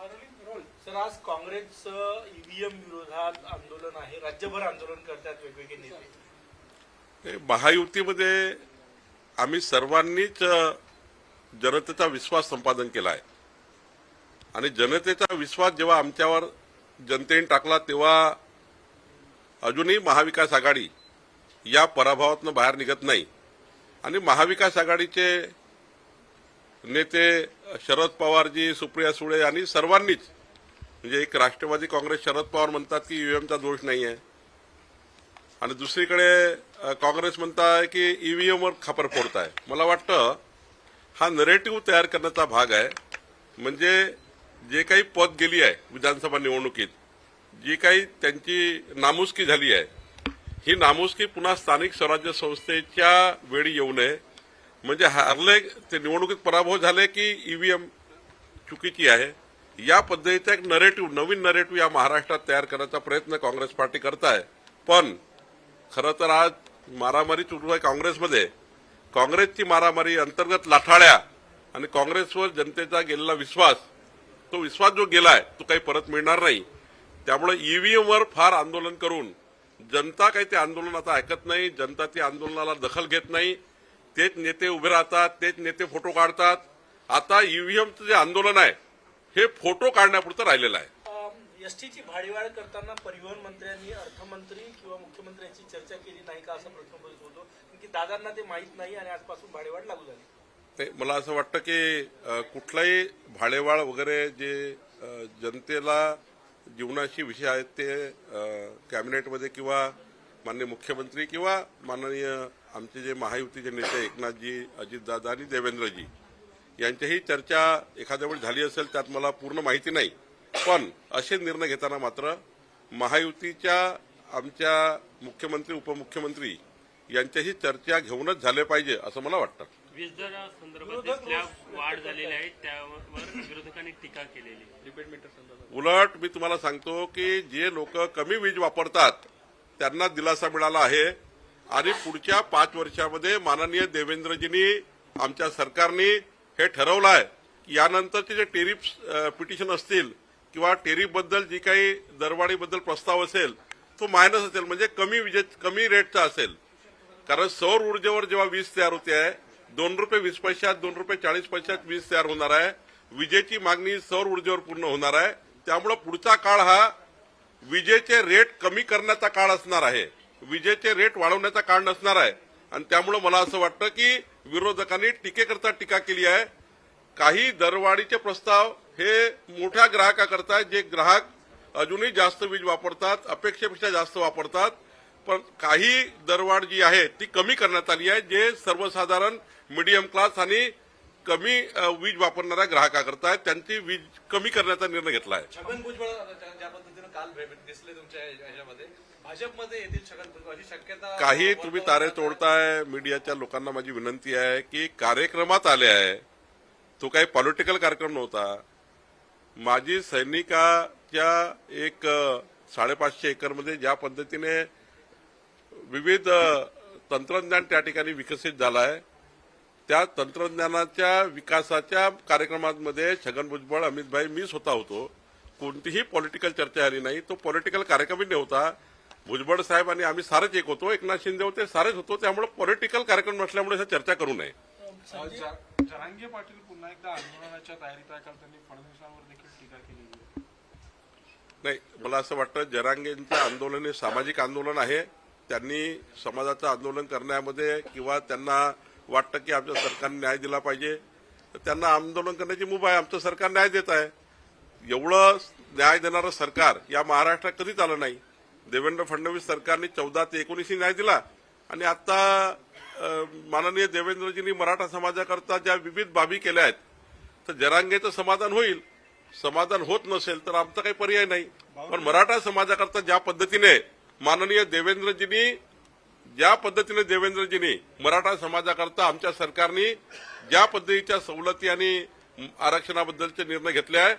Sir, आज काँग्रेसचं EVM विरोधात आंदोलन आहे, राज्यभर आंदोलन करतात वेगवेगळे नेते. महायुतीमध्ये आम्ही सर्वांनीच जनतेचा विश्वास संपादन केला आहे आणि जनतेचा विश्वास जेव्हा आमच्यावर जनतेने टाकला तेव्हा अजूनही महाविकास आघाडी या पराभवातून बाहेर निघत नाही आणि महाविकास आघाडीचे नेते शरद पवारजी, सुप्रिया सुळे आणि सर्वांनीच म्हणजे एक राष्ट्रवादी काँग्रेस शरद पवार म्हणतात की ईव्हीएमचा दोष नाही आहे आणि दुसरीकडे काँग्रेस म्हणताय की ईव्हीएमवर खापर फोडताय. मला वाटतं हा नरेटिव्ह तयार करण्याचा भाग आहे. म्हणजे जे काही पद गेली आहे विधानसभा निवडणुकीत, जी काही त्यांची नामुष्की झाली आहे, ही नामुष्की पुन्हा स्थानिक स्वराज्य संस्थेच्या वेळी येऊ नये. म्हणजे हारले ते निवडणुकीत पराभव झाले की ईव्हीएम चुकीची आहे, या पद्धतीचा एक नरेटिव्ह, नवीन नरेटिव्ह या महाराष्ट्रात तयार करण्याचा प्रयत्न काँग्रेस पार्टी करत आहे. पण खरं तर आज मारामारी सुरू आहे काँग्रेसमध्ये. काँग्रेसची मारामारी, अंतर्गत लाठाळ्या आणि काँग्रेसवर जनतेचा गेलेला विश्वास, तो विश्वास जो गेलाय तो काही परत मिळणार नाही. त्यामुळे ईव्हीएमवर फार आंदोलन करून जनता काही ते आंदोलन आता ऐकत नाही, जनता त्या आंदोलनाला दखल घेत नाही. तेच नेते उभे राहतात, तेच नेते फोटो काढतात. आता ईव्हीएमचं जे आंदोलन आहे हे फोटो काढण्यापुरतं राहिलेलं आहे. एसटीची भाडेवाढ करताना परिवहन मंत्र्यांनी अर्थमंत्री किंवा मुख्यमंत्र्यांची चर्चा केली नाही का, असा प्रश्न उपस्थित होतो की दादांना ते माहीत नाही आणि आजपासून भाडेवाढ लागू झाली. मला असं वाटतं की कुठलाही भाडेवाढ वगैरे जे जनतेला जीवनाशी विषय आहेत ते कॅबिनेटमध्ये किंवा माननीय मुख्यमंत्री किंवा माननीय आमचे जे महायुतीचे नेते एकनाथजी, अजितदादा आणि देवेंद्रजी यांच्याही चर्चा एखाद्या वेळी झाली असेल, त्यात मला पूर्ण माहिती नाही. पण असे निर्णय घेताना मात्र महायुतीच्या आमच्या मुख्यमंत्री, उपमुख्यमंत्री यांच्याशी चर्चा घेऊनच झाले पाहिजे असं मला वाटतं. वीज दरासंदर्भात स्लॅब वाढ झालेली आहे, त्यावर विरोधकांनी टीका केलेली. उलट मी तुम्हाला सांगतो की जे लोक कमी वीज वापरतात त्यांना दिलासा मिळाला आहे आणि पुढच्या 5 वर्षामध्ये माननीय देवेंद्रजींनी, आमच्या सरकारने हे ठरवलं आहे की यानंतरचे जे टेरिफ पिटिशन असतील किंवा टेरिफबद्दल जी काही दरवाढीबद्दल प्रस्ताव असेल तो मायनस असेल, म्हणजे कमी रेटचा असेल. कारण सौर ऊर्जेवर जेव्हा वीज तयार होते आहे, ₹2.20 ₹2.40 वीज तयार होणार आहे. विजेची मागणी सौर ऊर्जेवर पूर्ण होणार आहे. त्यामुळे पुढचा काळ हा विजेचे रेट कमी करण्याचा काळ असणार आहे, विजेचे रेट वाढवण्याचा काळ नसणार आहे. आणि त्यामुळे मला असं वाटतं की विरोधकांनी टीकेकरता टीका केली आहे. काही दरवाढीचे प्रस्ताव हे मोठ्या ग्राहकाकरता, जे ग्राहक अजूनही जास्त वीज वापरतात, अपेक्षेपेक्षा जास्त वापरतात, पण काही दरवाढ जी आहे ती कमी करण्यात आली आहे, जे सर्वसाधारण मिडियम क्लास आणि कमी वीज वापरणाऱ्या ग्राहकाकरता त्यांची वीज कमी करण्याचा निर्णय घेतला आहे. छगन भुजबळ ज्या पद्धतीनं काल दिसले तुमच्या याच्यामध्ये, भाजपमध्ये येतील छगन भुजबळ अशी शक्यता काही तुम्ही तारे तोडताय. मीडियाच्या लोकांना माझी विनंती आहे की कार्यक्रमात आले आहे, तो काही पॉलिटिकल कार्यक्रम नव्हता. माजी सैनिकाच्या एक 550 एकरमध्ये ज्या पद्धतीने विविध तंत्रज्ञान त्या ठिकाणी विकसित झालं आहे, त्या तंत्रज्ञानाच्या विकासाच्या कार्यक्रमांमध्ये छगन भुजबळ, अमितभाई, मी स्वतः होतो. कोणतीही पॉलिटिकल चर्चा झाली नाही. तो पॉलिटिकल कार्यक्रमही नव्हता. भुजबळ साहेब आणि आम्ही सारेच एक होतो, एकनाथ शिंदे होते, सारेच होतो. त्यामुळे पॉलिटिकल कार्यक्रम नसल्यामुळे चर्चा करू नये. जरांगे पाटील पुन्हा एकदा आंदोलनाच्या तयारीत आहे, त्यांनी फडणवीसांवर देखील टीका केली. नाही, मला असं वाटतं जरांगेंचं आंदोलन हे सामाजिक आंदोलन आहे. त्यांनी समाजाचं आंदोलन करण्यामध्ये किंवा त्यांना वाटतं की आमच्या सरकारने न्याय दिला पाहिजे, तर त्यांना आंदोलन करण्याची मुभा आहे. आमचं सरकार न्याय देत आहे. एवढं न्याय देणारं सरकार या महाराष्ट्रात कधीच आलं नाही. देवेंद्र फडणवीस सरकारने 14 ते 19 न्याय दिला आणि आता माननीय देवेंद्रजींनी मराठा समाजाकरता ज्या विविध बाबी केल्या आहेत, तर जरांगेचं समाधान होईल. समाधान होत नसेल तर आमचा काही पर्याय नाही. पण मराठा समाजाकरता ज्या पद्धतीने माननीय देवेंद्रजींनी मराठा समाजाकरता आमच्या सरकारने ज्या पद्धतीच्या सवलती आणि आरक्षणाबद्दलचे निर्णय घेतले आहे,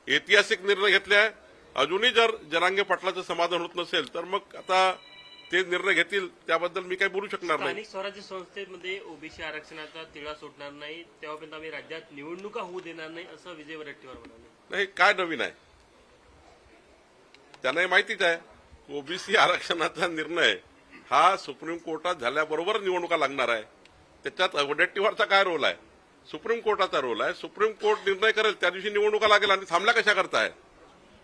ऐतिहासिक निर्णय घेतले आहे. अजूनही जर जरांगे पाटलाचं समाधान होत नसेल तर मग आता ते निर्णय घेतील त्याबद्दल मी काही बोलू शकणार नाही. स्थानिक स्वराज्य संस्थेमध्ये ओबीसी आरक्षणाचा तिढा सुटणार नाही तेव्हापर्यंत आम्ही राज्यात निवडणुका होऊ देणार नाही असं विजय वडेट्टीवार म्हणाले. नाही, काय नवीन आहे? त्यांनाही माहितीच आहे ओबीसी आरक्षणाचा निर्णय हा सुप्रीम कोर्टात झाल्याबरोबर निवडणुका लागणार आहे. त्याच्यात वडेट्टीवारचा काय रोल आहे? सुप्रीम कोर्टाचा रोल आहे. सुप्रीम कोर्ट निर्णय करेल त्या दिवशी निवडणुका लागेल. आणि थांबल्या कशा करताय?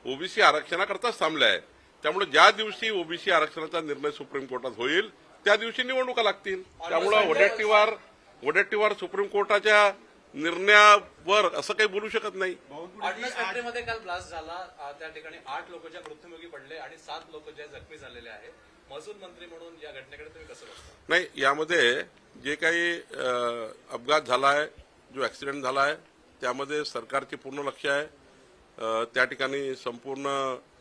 ओबीसी आरक्षणाकरताच थांबल्या आहे. त्यामुळे ज्या दिवशी ओबीसी आरक्षणाचा निर्णय सुप्रीम कोर्टात होईल त्या दिवशी निवडणुका लागतील. त्यामुळे वडेट्टीवार सुप्रीम कोर्टाच्या निर्णयावर असं काही बोलू शकत नाही. ऑर्डिनन्स फॅक्टरीमध्ये काल ब्लास्ट झाला. त्या ठिकाणी 8 लोक ज्या मृत्युमुखी पडले आणि 7 लोक ज्या जखमी झालेले आहेत. महसूल मंत्री म्हणून या घटनेकडे तुम्ही कसं बघता? नाही, यामध्ये जे काही अपघात झाला आहे, जो ऍक्सिडेंट झाला आहे, त्यामध्ये सरकारचे पूर्ण लक्ष आहे. त्या ठिकाणी संपूर्ण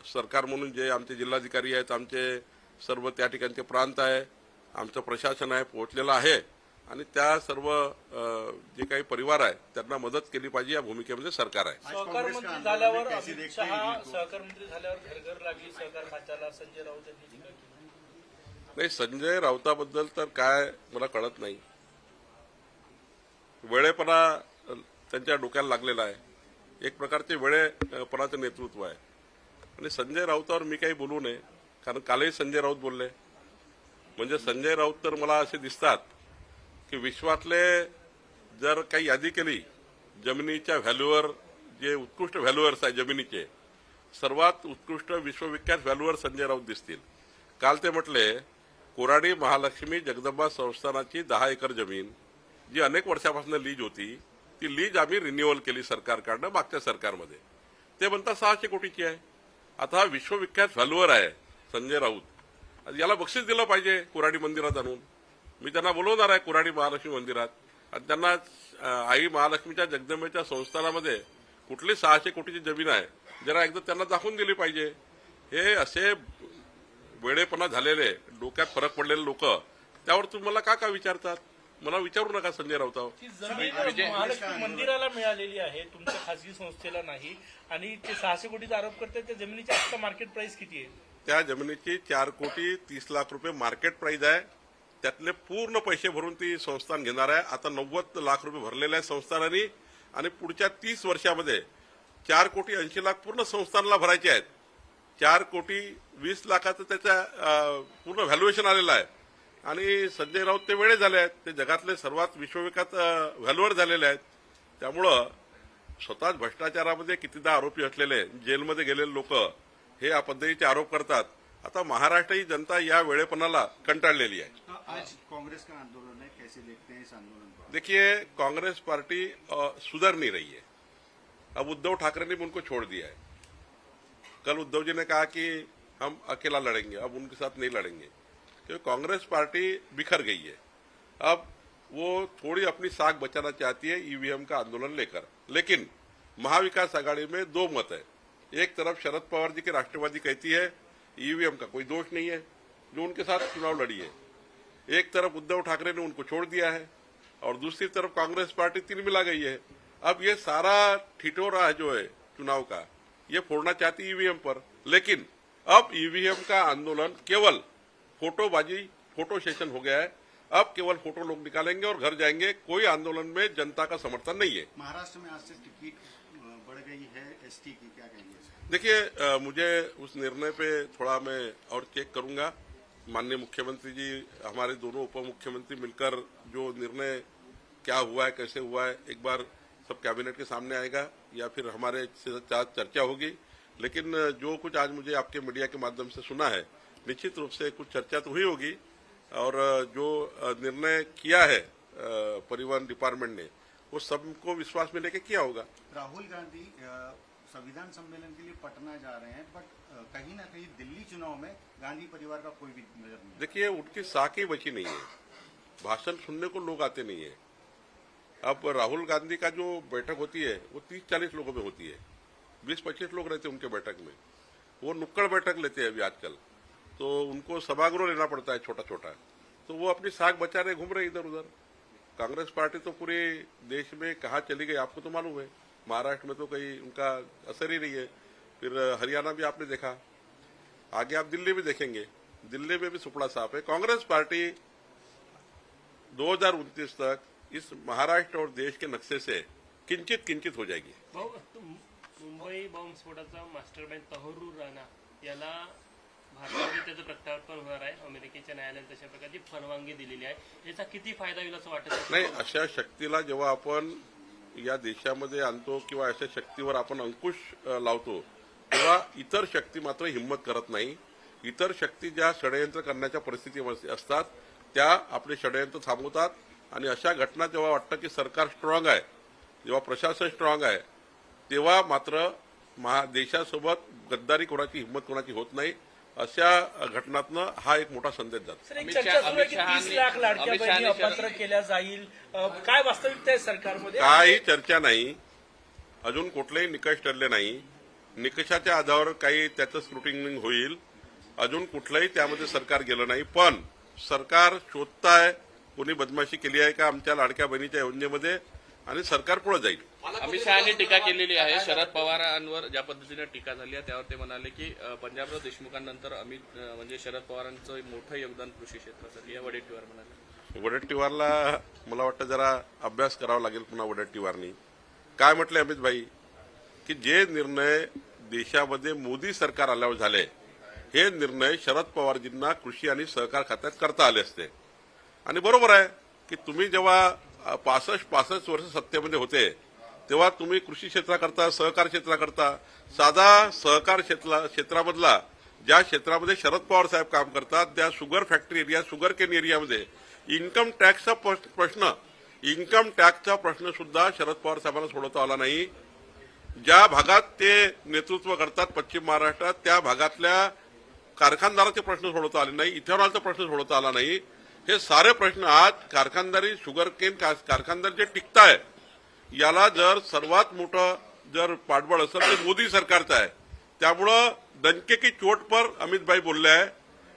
सरकार म्हणून जे आमचे जिल्हाधिकारी आहेत, आमचे सर्व त्या ठिकाणचे प्रांत आहे, आमचं प्रशासन आहे, पोहोचलेलं आहे. आणि त्या सर्व जे काही परिवार आहे त्यांना मदत केली पाहिजे या भूमिकेमध्ये सरकार आहे. सहकार मंत्री झाल्यावर अमित शहा सहकार मंत्री झाल्यावर घर घर लागली सहकार खात्याला संजय राऊत यांनी टीका केली. नाही, संजय राऊताबद्दल तर काय मला कळत नाही. वेळेपणा त्यांच्या डोक्याला लागलेला आहे. एक प्रकारचे वेळेपणाचं नेतृत्व आहे. आणि संजय राऊतावर मी काही बोलू नये, कारण कालही संजय राऊत बोलले. म्हणजे संजय राऊत तर मला असे दिसतात की विश्वातले जर काही यादी केली जमिनीच्या व्हॅल्यूवर, जे उत्कृष्ट व्हॅल्युअर्स आहे जमिनीचे, सर्वात उत्कृष्ट विश्वविख्यात व्हॅल्युअर संजय राऊत दिसतील. काल ते म्हटले कोराडी महालक्ष्मी जगदंबा संस्थानाची 10 एकर जमीन जी अनेक वर्षापासून लीज होती, ती लीज आम्ही रिन्युअल केली सरकारकडनं मागच्या सरकारमध्ये. ते म्हणतात 600 कोटीची आहे. आता हा विश्वविख्यात व्हॅल्युअर आहे संजय राऊत. याला बक्षीस दिलं पाहिजे कोराडी मंदिरात आणून. मी त्यांना बोलवणार आहे कोराडी महालक्ष्मी मंदिरात आणि त्यांना आई महालक्ष्मीच्या जगदंबेच्या संस्थानामध्ये कुठली 600 कोटीची जमीन आहे जरा एकदा त्यांना दाखवून दिली पाहिजे. हे असे वेळेपणा झालेले, डोक्यात फरक पडलेले लोक त्यावर तुम्हाला का विचारतात? मला विचारू नका संजय राऊतावर. ती जमीन महालक्ष्मी मंदिराला मिळालेली आहे, तुमच्या खासगी संस्थेला नाही. आणि ते 600 कोटीचा आरोप करतात. त्या जमिनीची आजचा मार्केट प्राइस किती आहे? त्या जमिनीची 4,30,00,000 रुपये मार्केट प्राइस आहे. त्यातले पूर्ण पैसे भरून ती संस्थान घेणार आहे. आता 90 लाख रुपये भरलेले आहे संस्थानाने आणि पुढच्या 30 वर्षामध्ये 4,80,00,000 पूर्ण संस्थानाला भरायचे आहेत. 4,20,00,000 त्याचा पूर्ण व्हॅल्युएशन आलेलं आहे. आणि संजय राऊत ते वेळे झाले आहेत. ते जगातले सर्वात विश्वविख्यात व्हॅल्युअर झालेले आहेत. त्यामुळं स्वतःच भ्रष्टाचारामध्ये कितीदा आरोपी असलेले, जेलमध्ये गेलेले लोक हे या पद्धतीचे आरोप करतात. आता महाराष्ट्र ही जनता या वेळेपणाला कंटाळलेली आहे. आज कांग्रेस का आंदोलन है, कैसे देखते हैं इस आंदोलन को? देखिए, कांग्रेस पार्टी सुधर नहीं रही है. अब उद्धव ठाकरे ने भी उनको छोड़ दिया है. कल उद्धव जी ने कहा कि हम अकेला लड़ेंगे, अब उनके साथ नहीं लड़ेंगे, क्योंकि कांग्रेस पार्टी बिखर गई है. अब वो थोड़ी अपनी साख बचाना चाहती है ईवीएम का आंदोलन लेकर. लेकिन महाविकास आघाड़ी में 2 मत है. एक तरफ शरद पवार जी की राष्ट्रवादी कहती है ईवीएम का कोई दोष नहीं है, जो उनके साथ चुनाव लड़ी है. एक तरफ उद्धव ठाकरे ने उनको छोड़ दिया है और दूसरी तरफ कांग्रेस पार्टी तिलमिला गई है. अब ये सारा ठिठोरा जो है चुनाव का, ये फोड़ना चाहती ईवीएम पर. लेकिन अब ईवीएम का आंदोलन केवल फोटोबाजी, फोटो सेशन हो गया है. अब केवल फोटो लोग निकालेंगे और घर जाएंगे. कोई आंदोलन में जनता का समर्थन नहीं है. महाराष्ट्र में आज से टिकट बढ़ गई है एसटी की, क्या कहेंगे? देखिए, मुझे उस निर्णय पे थोड़ा मैं और चेक करूंगा. माननीय मुख्यमंत्री जी, हमारे दोनों उप मुख्यमंत्री मिलकर जो निर्णय क्या हुआ है, कैसे हुआ है, एक बार सब कैबिनेट के सामने आएगा या फिर हमारे साथ चर्चा होगी. लेकिन जो कुछ आज मुझे आपके मीडिया के माध्यम से सुना है, निश्चित रूप से कुछ चर्चा तो हुई होगी. और जो निर्णय किया है परिवहन डिपार्टमेंट ने, वो सबको विश्वास में लेके किया होगा. राहुल गांधी संविधान सम्मेलन के लिए पटना जा रहे हैं, बट कहीं ना कहीं दिल्ली चुनाव में गांधी परिवार का कोई भी नजर नहीं. देखिए, उनकी साख ही बची नहीं है. भाषण सुनने को लोग आते नहीं है. अब राहुल गांधी का जो बैठक होती है वो 30-40 लोगों में होती है. 20-25 लोग रहते हैं उनके बैठक में. वो नुक्कड़ बैठक लेते हैं अभी आजकल, तो उनको सभागृह लेना पड़ता है छोटा छोटा. तो वो अपनी साख बचा रहे, घूम रहे इधर उधर. कांग्रेस पार्टी तो पूरे देश में कहाँ चली गई आपको तो मालूम है. महाराष्ट्र में तो कहीं उनका असर ही नहीं है. फिर हरियाणा भी आपने देखा, आगे आप दिल्ली भी देखेंगे. दिल्ली में भी सुपड़ा साफ है। कांग्रेस पार्टी 2029 तक इस महाराष्ट्र और देश के नक्शे से किंचित किंचित हो जाएगी। भाऊ, मुंबई बॉम्बस्फोटाचा मास्टर माइंड तहरूर राणा याला भारतामध्ये त्याचं प्रत्यार्पण होणार आहे। अमेरिकेच्या न्यायालयाने तशा प्रकारची परवानगी दिलेली आहे। याचा किती फायदा होईल असं वाटत आहे? नाही, अशा शक्तीला जेव्हा आपण या देशामध्ये आणतो किंवा अशा शक्तीवर आपण अंकुश लावतो तेव्हा इतर शक्ती मात्र हिंमत करत नाही। इतर शक्ती ज्या षडयंत्र करण्याच्या परिस्थितीमध्ये असतात त्या आपले षडयंत्र थांबवतात आणि अशा घटना जेव्हा वाटतं की सरकार स्ट्रॉंग आहे, जेव्हा प्रशासन स्ट्रॉंग आहे, तेव्हा मात्र देशासोबत गद्दारी कोणाची हिंमत कोणाची होत नाही। अशा घटनातनं हा एक मोठा संदेश जातो। सर, एक चर्चा सुरू आहे की 30 लाख लाडक्या बहिणी अपात्र केल्या जाईल, काय वास्तविकता आहे सरकारमध्ये? काही चर्चा नाही, अजून कुठलेही निकष ठरले नाही। निकषाच्या आधारावर काही त्याचं स्क्रुटिनिंग होईल, अजून कुठलंही त्यामध्ये सरकार गेलं नाही। पण सरकार शोधताय कोणी बदमाशी केली आहे का आमच्या लाडक्या बहिणीच्या योजनेमध्ये, आणि सरकार पुढे जाईल। अमित शहानी टीका केलेली आहे शरद पवारांवर, ज्या पद्धतीने टीका झाली आहे त्यावर ते म्हणाले की पंजाबराव देशमुखांनंतर म्हणजे शरद पवारांचं मोठं योगदान कृषी क्षेत्रासाठी या वडेट्टीवार म्हणाले। वडेट्टीवारला मला वाटतं जरा अभ्यास करावा लागेल पुन्हा वडेट्टीवारनी काय म्हटले अमित भाई की जे निर्णय देशामध्ये मोदी सरकार आल्यावर झाले हे निर्णय शरद पवारजींना कृषी आणि सहकार खात्यात करता आले असते। आणि बरोबर आहे की तुम्ही जेव्हा 65 वर्ष सत्तेमध्ये होते तेव्हा तुम्ही कृषी क्षेत्राकरता सहकार क्षेत्राकरता साधा सहकार क्षेत्रामधला ज्या क्षेत्रामध्ये शरद पवार साहेब काम करतात त्या sugar factory area sugar cane एरियामध्ये इन्कम टॅक्सचा प्रश्न सुद्धा शरद पवार साहेबांना सोडवता आला नाही। ज्या भागात ते नेतृत्व करतात पश्चिम महाराष्ट्रात त्या भागातल्या कारखानदाराचे प्रश्न सोडवता आले नाही, इथेनॉलचा प्रश्न सोडवता आला नाही। हे सारे प्रश्न आज कारखानदारी शुगर केन कारखानदार जे टिकताय याला जर सर्वात मोठं जर पाठबळ असेल ते मोदी सरकारचं आहे। त्यामुळं डंके की चोट पर अमित भाई बोलले आहे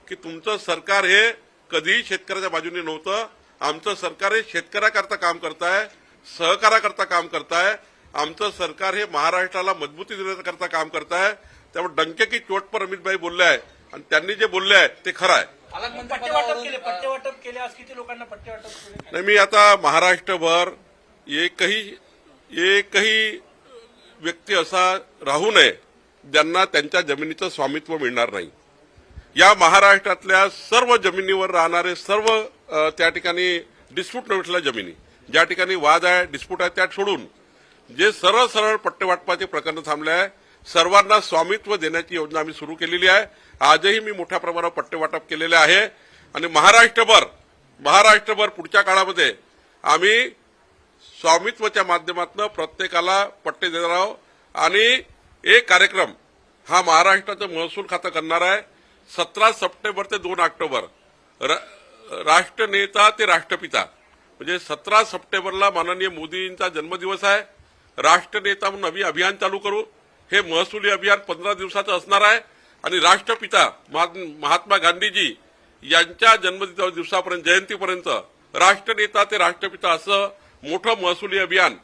की तुमचं सरकार हे कधीही शेतकऱ्याच्या बाजूने नव्हतं, आमचं सरकार हे शेतकऱ्याकरता काम करताय, सहकाराकरता काम करताय, आमचं सरकार हे महाराष्ट्राला मजबूती देण्याकरता काम करताय। त्यामुळे डंके की चोट पर अमित भाई बोलले आहे आणि त्यांनी जे बोलले आहे ते खरं आहे। पट्टेवाटप केले आज किती लोकांना पट्टेवाटप केले? नाही, मी आता महाराष्ट्रभर एकही व्यक्ती असा राहू नये ज्यांना त्यांच्या जमिनीचं स्वामित्व मिळणार नाही। या महाराष्ट्रातल्या सर्व जमिनीवर राहणारे सर्व त्या ठिकाणी डिस्प्यूट नसलेल्या जमिनी ज्या ठिकाणी वाद आहे डिस्प्यूट आहे त्या सोडून जे सरळ सरळ पट्टेवाटपाचे प्रकरण थांबले आहे सर्वांना स्वामित्व देण्याची योजना आम्ही सुरू केलेली आहे। आजही मी मोठ्या प्रमाणावर पट्टेवाटप केलेले आहे आणि महाराष्ट्रभर पुढच्या काळामध्ये आम्ही स्वामित्वाच्या माध्यमातून प्रत्येकाला पट्टे देणार आहोत आणि एक कार्यक्रम हा महाराष्ट्राचं महसूल खातं करणार आहे। 17 सप्टेंबर ते 2 ऑक्टोबर राष्ट्रनेता ते राष्ट्रपिता म्हणजे 17 सप्टेंबरला माननीय मोदींचा जन्मदिवस आहे। राष्ट्रनेता म्हणून आम्ही अभियान चालू करू। हे महसुली अभियान 15 दिवसाचं असणार आहे आणि राष्ट्रपिता महात्मा गांधीजी यांच्या जन्मदिवसापर्यंत जयंतीपर्यंत राष्ट्रनेता ते राष्ट्रपिता असं मोठं महसुली अभियान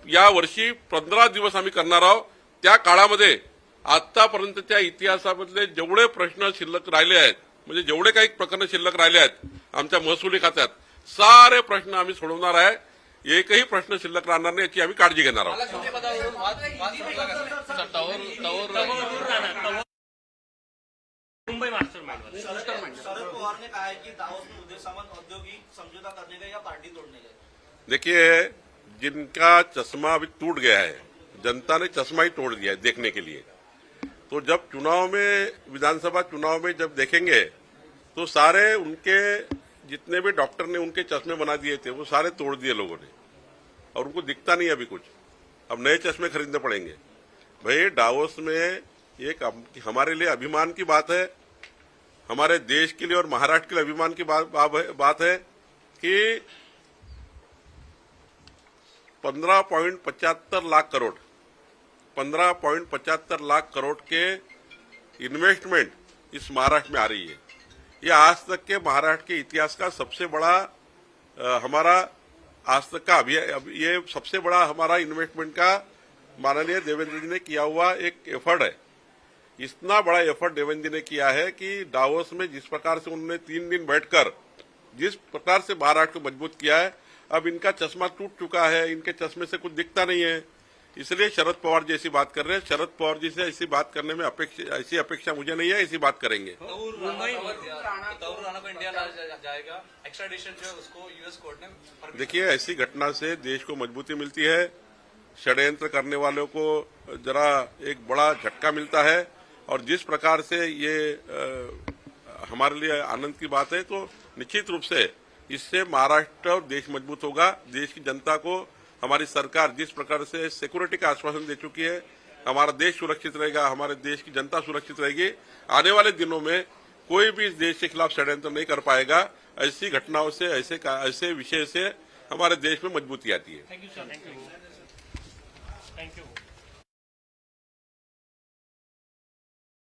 या वर्षी 15 दिवस आम्ही करणार आहोत। त्या काळामध्ये आतापर्यंतच्या इतिहासामधले जेवढे प्रश्न शिल्लक राहिले आहेत म्हणजे जेवढे काही प्रकरण शिल्लक राहिले आहेत आमच्या महसुली खात्यात सारे प्रश्न आम्ही सोडवणार आहे। एकही प्रश्न शिल्लक राहणार नाही याची आम्ही काळजी घेणार आहोत। मुंबई मास्टर माइंड शरद पवार ने कहा है कि दावोस में उदय सामंत औद्योगिक समझौता करने का या पार्टी तोड़ने का? देखिए, जिनका चश्मा अभी टूट गया है, जनता ने चश्मा ही तोड़ दिया है देखने के लिए। तो जब चुनाव में विधानसभा चुनाव में जब देखेंगे तो सारे उनके जितने भी डॉक्टर ने उनके चश्मे बना दिए थे वो सारे तोड़ दिए लोगों ने और उनको दिखता नहीं अभी कुछ। अब नए चश्मे खरीदने पड़ेंगे। भाई डावोस में एक हमारे लिए अभिमान की बात है, हमारे देश के लिए और महाराष्ट्र के लिए अभिमान की बात है कि 15.75 लाख करोड़ के इन्वेस्टमेंट इस महाराष्ट्र में आ रही है। ये आज तक के महाराष्ट्र के इतिहास का सबसे बड़ा हमारा आज तक का ये सबसे बड़ा हमारा इन्वेस्टमेंट का माननीय देवेंद्र जी ने किया हुआ एक एफर्ट है। इतना बड़ा एफर्ट देवेंद्र ने किया है कि डावोस में जिस प्रकार से उन्होंने 3 दिन बैठकर जिस प्रकार से महाराष्ट्र को मजबूत किया है, अब इनका चश्मा टूट चुका है, इनके चश्मे से कुछ दिखता नहीं है। इसलिए शरद पवार जी ऐसी बात कर रहे हैं। शरद पवार जी से ऐसी बात करने में ऐसी अपेक्षा मुझे नहीं है, ऐसी बात करेंगे। तौर राणा को इंडिया लाया जाएगा, एक्स्ट्राडिशन जो है उसको यूएस कोर्ट ने permission देखिए, ऐसी घटना से देश को मजबूती मिलती है, षड्यंत्र करने वालों को जरा एक बड़ा झटका मिलता है, और जिस प्रकार से ये हमारे लिए आनंद की बात है, तो निश्चित रूप से इससे महाराष्ट्र और देश मजबूत होगा। देश की जनता को हमारी सरकार जिस प्रकार से सिक्योरिटी का आश्वासन दे चुकी है, हमारा देश सुरक्षित रहेगा, हमारे देश की जनता सुरक्षित रहेगी। आने वाले दिनों में कोई भी इस देश के खिलाफ षड्यंत्र नहीं कर पाएगा। ऐसी घटनाओं से, ऐसे विषय से हमारे देश में मजबूती आती है। Thank you sir, thank you.